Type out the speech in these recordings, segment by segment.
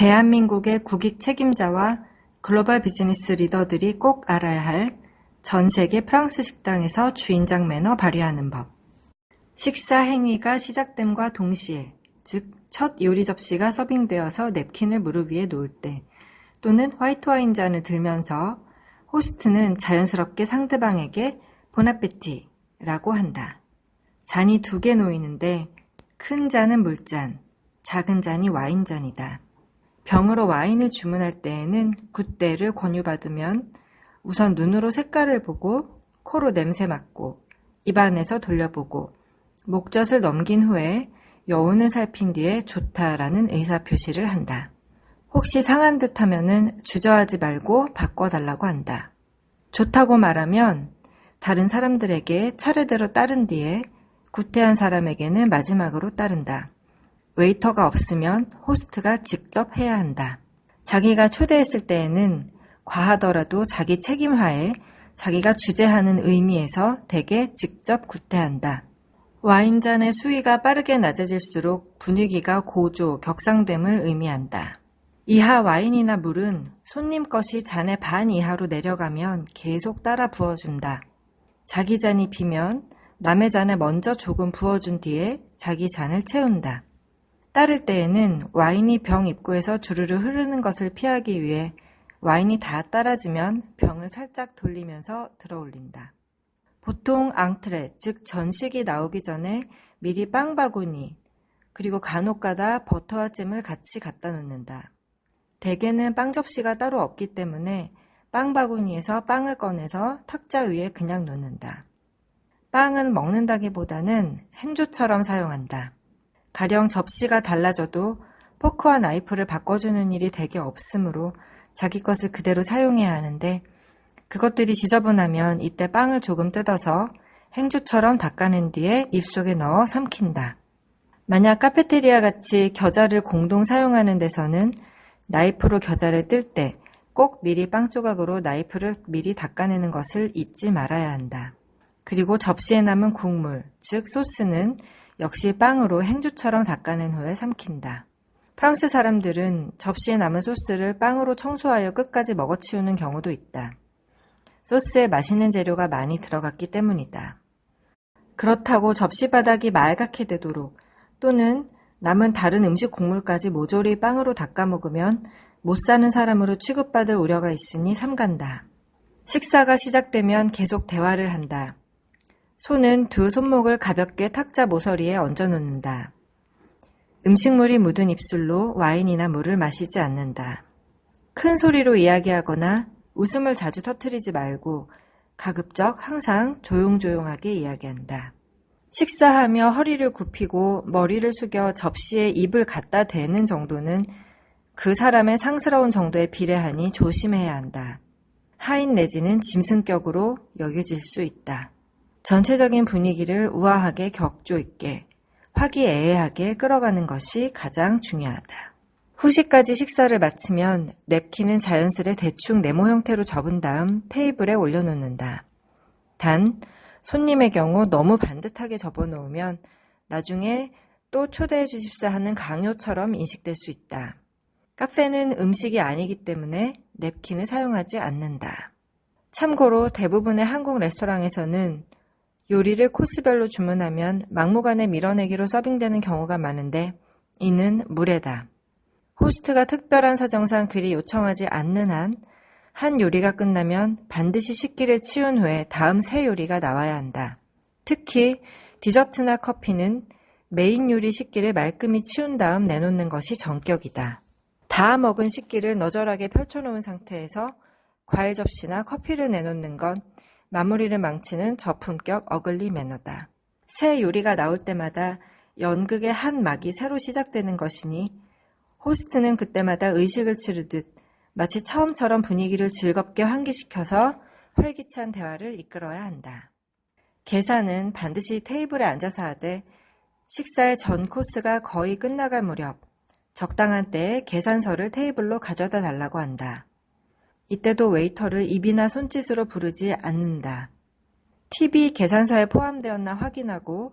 대한민국의 국익 책임자와 글로벌 비즈니스 리더들이 꼭 알아야 할 전 세계 프랑스 식당에서 주인장 매너 발휘하는 법. 식사 행위가 시작됨과 동시에, 즉 첫 요리 접시가 서빙되어서 냅킨을 무릎 위에 놓을 때, 또는 화이트 와인 잔을 들면서 호스트는 자연스럽게 상대방에게 보나페티라고 한다. 잔이 2개 놓이는데 큰 잔은 물잔, 작은 잔이 와인잔이다. 병으로 와인을 주문할 때에는 굿대를 권유받으면 우선 눈으로 색깔을 보고 코로 냄새 맡고 입안에서 돌려보고 목젖을 넘긴 후에 여운을 살핀 뒤에 좋다라는 의사표시를 한다. 혹시 상한 듯 하면은 주저하지 말고 바꿔달라고 한다. 좋다고 말하면 다른 사람들에게 차례대로 따른 뒤에 구태한 사람에게는 마지막으로 따른다. 웨이터가 없으면 호스트가 직접 해야 한다. 자기가 초대했을 때에는 과하더라도 자기 책임하에 자기가 주재하는 의미에서 대개 직접 구태한다. 와인잔의 수위가 빠르게 낮아질수록 분위기가 고조, 격상됨을 의미한다. 이하 와인이나 물은 손님 것이 잔의 반 이하로 내려가면 계속 따라 부어준다. 자기 잔이 비면 남의 잔에 먼저 조금 부어준 뒤에 자기 잔을 채운다. 따를 때에는 와인이 병 입구에서 주르르 흐르는 것을 피하기 위해 와인이 다 따라지면 병을 살짝 돌리면서 들어올린다. 보통 앙트레, 즉 전식이 나오기 전에 미리 빵 바구니, 그리고 간혹가다 버터와 잼을 같이 갖다 놓는다. 대개는 빵 접시가 따로 없기 때문에 빵 바구니에서 빵을 꺼내서 탁자 위에 그냥 놓는다. 빵은 먹는다기보다는 행주처럼 사용한다. 가령 접시가 달라져도 포크와 나이프를 바꿔주는 일이 대개 없으므로 자기 것을 그대로 사용해야 하는데 그것들이 지저분하면 이때 빵을 조금 뜯어서 행주처럼 닦아낸 뒤에 입속에 넣어 삼킨다. 만약 카페테리아 같이 겨자를 공동 사용하는 데서는 나이프로 겨자를 뜰 때 꼭 미리 빵 조각으로 나이프를 미리 닦아내는 것을 잊지 말아야 한다. 그리고 접시에 남은 국물, 즉 소스는 역시 빵으로 행주처럼 닦아낸 후에 삼킨다. 프랑스 사람들은 접시에 남은 소스를 빵으로 청소하여 끝까지 먹어치우는 경우도 있다. 소스에 맛있는 재료가 많이 들어갔기 때문이다. 그렇다고 접시 바닥이 말갛게 되도록 또는 남은 다른 음식 국물까지 모조리 빵으로 닦아 먹으면 못 사는 사람으로 취급받을 우려가 있으니 삼간다. 식사가 시작되면 계속 대화를 한다. 손은 2 손목을 가볍게 탁자 모서리에 얹어 놓는다. 음식물이 묻은 입술로 와인이나 물을 마시지 않는다. 큰 소리로 이야기하거나 웃음을 자주 터뜨리지 말고 가급적 항상 조용조용하게 이야기한다. 식사하며 허리를 굽히고 머리를 숙여 접시에 입을 갖다 대는 정도는 그 사람의 상스러운 정도에 비례하니 조심해야 한다. 하인 내지는 짐승격으로 여겨질 수 있다. 전체적인 분위기를 우아하게 격조 있게 화기애애하게 끌어가는 것이 가장 중요하다. 후식까지 식사를 마치면 냅킨은 자연스레 대충 네모 형태로 접은 다음 테이블에 올려놓는다. 단, 손님의 경우 너무 반듯하게 접어놓으면 나중에 또 초대해 주십사 하는 강요처럼 인식될 수 있다. 카페는 음식이 아니기 때문에 냅킨을 사용하지 않는다. 참고로 대부분의 한국 레스토랑에서는 요리를 코스별로 주문하면 막무가내 밀어내기로 서빙되는 경우가 많은데 이는 무례다. 호스트가 특별한 사정상 그리 요청하지 않는 한 요리가 끝나면 반드시 식기를 치운 후에 다음 새 요리가 나와야 한다. 특히 디저트나 커피는 메인 요리 식기를 말끔히 치운 다음 내놓는 것이 전격이다. 다 먹은 식기를 너절하게 펼쳐놓은 상태에서 과일 접시나 커피를 내놓는 건 마무리를 망치는 저품격 어글리 매너다. 새 요리가 나올 때마다 연극의 한 막이 새로 시작되는 것이니 호스트는 그때마다 의식을 치르듯 마치 처음처럼 분위기를 즐겁게 환기시켜서 활기찬 대화를 이끌어야 한다. 계산은 반드시 테이블에 앉아서 하되 식사의 전 코스가 거의 끝나갈 무렵 적당한 때에 계산서를 테이블로 가져다 달라고 한다. 이때도 웨이터를 입이나 손짓으로 부르지 않는다. 팁이 계산서에 포함되었나 확인하고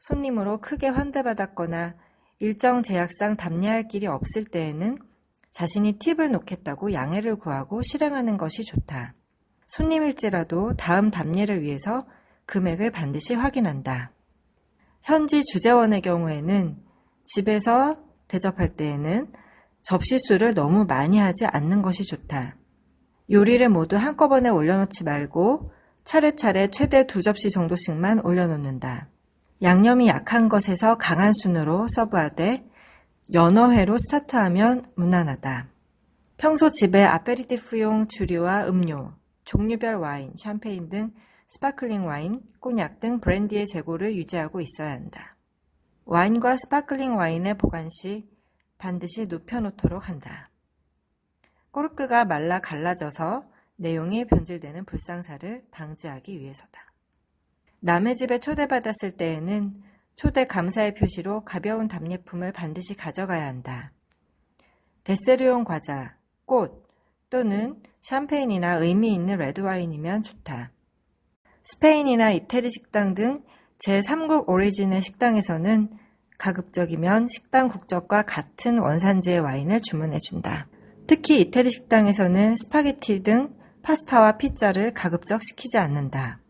손님으로 크게 환대받았거나 일정 제약상 답례할 길이 없을 때에는 자신이 팁을 놓겠다고 양해를 구하고 실행하는 것이 좋다. 손님일지라도 다음 답례를 위해서 금액을 반드시 확인한다. 현지 주재원의 경우에는 집에서 대접할 때에는 접시 수를 너무 많이 하지 않는 것이 좋다. 요리를 모두 한꺼번에 올려놓지 말고 차례차례 최대 2접시 정도씩만 올려놓는다. 양념이 약한 것에서 강한 순으로 서브하되 연어회로 스타트하면 무난하다. 평소 집에 아페리티프용 주류와 음료, 종류별 와인, 샴페인 등 스파클링 와인, 꼬냑 등 브랜디의 재고를 유지하고 있어야 한다. 와인과 스파클링 와인의 보관 시 반드시 눕혀놓도록 한다. 코르크가 말라 갈라져서 내용이 변질되는 불상사를 방지하기 위해서다. 남의 집에 초대받았을 때에는 초대 감사의 표시로 가벼운 답례품을 반드시 가져가야 한다. 데세르용 과자, 꽃 또는 샴페인이나 의미 있는 레드와인이면 좋다. 스페인이나 이태리 식당 등 제3국 오리진의 식당에서는 가급적이면 식당 국적과 같은 원산지의 와인을 주문해준다. 특히 이태리 식당에서는 스파게티 등 파스타와 피자를 가급적 시키지 않는다.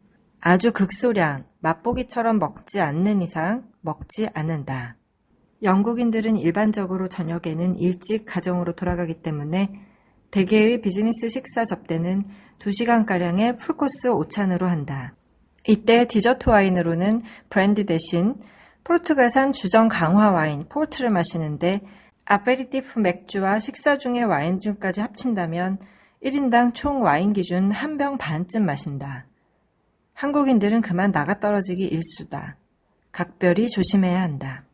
아주 극소량, 맛보기처럼 먹지 않는 이상 먹지 않는다. 영국인들은 일반적으로 저녁에는 일찍 가정으로 돌아가기 때문에 대개의 비즈니스 식사 접대는 2시간가량의 풀코스 오찬으로 한다. 이때 디저트 와인으로는 브랜디 대신 포르투갈산 주정 강화 와인 포르트를 마시는데 아페리티프 맥주와 식사 중의 와인증까지 합친다면 1인당 총 와인 기준 1병 반쯤 마신다. 한국인들은 그만 나가떨어지기 일수다. 각별히 조심해야 한다.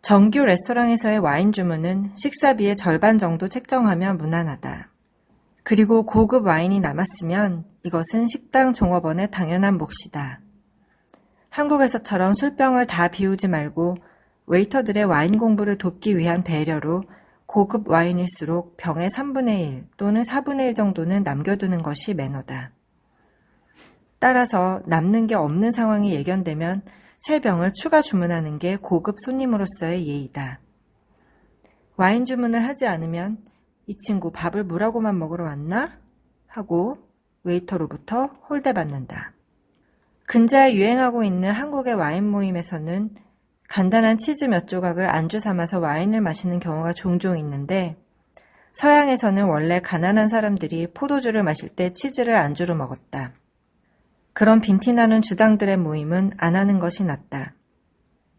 정규 레스토랑에서의 와인 주문은 식사비의 절반 정도 책정하면 무난하다. 그리고 고급 와인이 남았으면 이것은 식당 종업원의 당연한 몫이다. 한국에서처럼 술병을 다 비우지 말고 웨이터들의 와인 공부를 돕기 위한 배려로 고급 와인일수록 병의 3분의 1 또는 4분의 1 정도는 남겨두는 것이 매너다. 따라서 남는 게 없는 상황이 예견되면 3병을 추가 주문하는 게 고급 손님으로서의 예의다. 와인 주문을 하지 않으면 이 친구 밥을 뭐라고만 먹으러 왔나? 하고 웨이터로부터 홀대받는다. 근자에 유행하고 있는 한국의 와인 모임에서는 간단한 치즈 몇 조각을 안주 삼아서 와인을 마시는 경우가 종종 있는데 서양에서는 원래 가난한 사람들이 포도주를 마실 때 치즈를 안주로 먹었다. 그런 빈티나는 주당들의 모임은 안 하는 것이 낫다.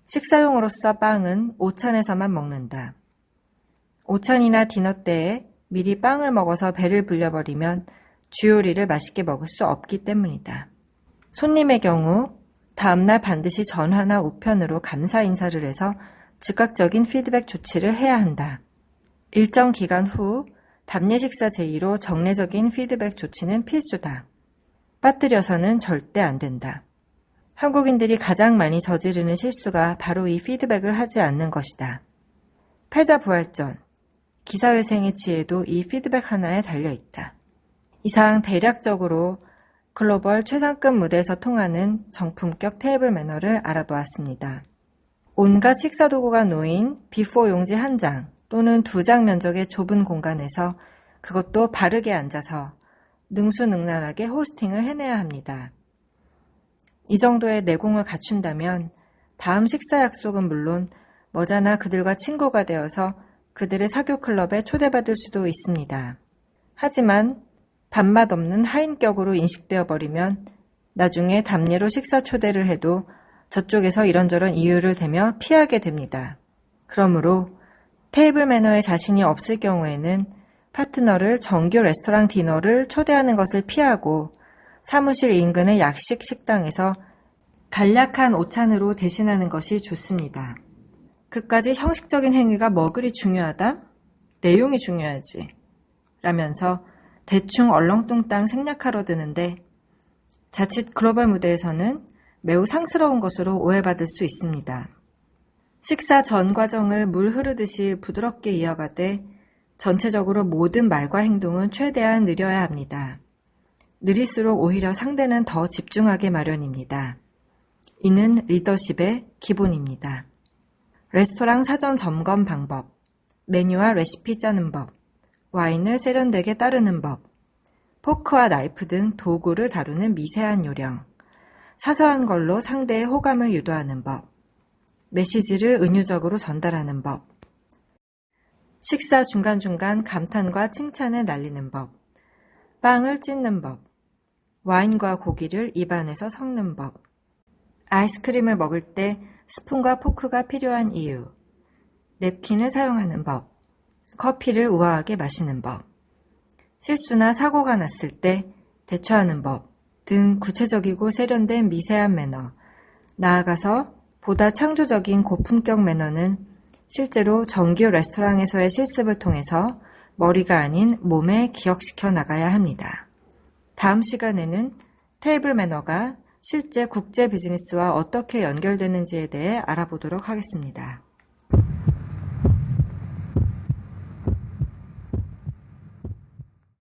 식사용으로서 빵은 오찬에서만 먹는다. 오찬이나 디너 때에 미리 빵을 먹어서 배를 불려버리면 주요리를 맛있게 먹을 수 없기 때문이다. 손님의 경우 다음날 반드시 전화나 우편으로 감사 인사를 해서 즉각적인 피드백 조치를 해야 한다. 일정 기간 후 답례 식사 제의로 정례적인 피드백 조치는 필수다. 빠뜨려서는 절대 안 된다. 한국인들이 가장 많이 저지르는 실수가 바로 이 피드백을 하지 않는 것이다. 패자부활전, 기사회생의 지혜도 이 피드백 하나에 달려있다. 이상 대략적으로 글로벌 최상급 무대에서 통하는 정품격 테이블 매너를 알아보았습니다. 온갖 식사도구가 놓인 비포 용지 1장 또는 2장 면적의 좁은 공간에서 그것도 바르게 앉아서 능수능란하게 호스팅을 해내야 합니다. 이 정도의 내공을 갖춘다면 다음 식사 약속은 물론 머자나 그들과 친구가 되어서 그들의 사교 클럽에 초대받을 수도 있습니다. 하지만 밥맛 없는 하인격으로 인식되어 버리면 나중에 답례로 식사 초대를 해도 저쪽에서 이런저런 이유를 대며 피하게 됩니다. 그러므로 테이블 매너에 자신이 없을 경우에는 파트너를 정규 레스토랑 디너를 초대하는 것을 피하고 사무실 인근의 약식 식당에서 간략한 오찬으로 대신하는 것이 좋습니다. 그까지 형식적인 행위가 뭐 그리 중요하다? 내용이 중요하지. 라면서 대충 얼렁뚱땅 생략하려 드는데 자칫 글로벌 무대에서는 매우 상스러운 것으로 오해받을 수 있습니다. 식사 전 과정을 물 흐르듯이 부드럽게 이어가되 전체적으로 모든 말과 행동은 최대한 느려야 합니다. 느릴수록 오히려 상대는 더 집중하게 마련입니다. 이는 리더십의 기본입니다. 레스토랑 사전 점검 방법, 메뉴와 레시피 짜는 법, 와인을 세련되게 따르는 법, 포크와 나이프 등 도구를 다루는 미세한 요령, 사소한 걸로 상대의 호감을 유도하는 법, 메시지를 은유적으로 전달하는 법, 식사 중간중간 감탄과 칭찬을 날리는 법, 빵을 찢는 법, 와인과 고기를 입안에서 섞는 법, 아이스크림을 먹을 때 스푼과 포크가 필요한 이유, 냅킨을 사용하는 법, 커피를 우아하게 마시는 법, 실수나 사고가 났을 때 대처하는 법 등 구체적이고 세련된 미세한 매너, 나아가서 보다 창조적인 고품격 매너는 실제로 정규 레스토랑에서의 실습을 통해서 머리가 아닌 몸에 기억시켜 나가야 합니다. 다음 시간에는 테이블 매너가 실제 국제 비즈니스와 어떻게 연결되는지에 대해 알아보도록 하겠습니다.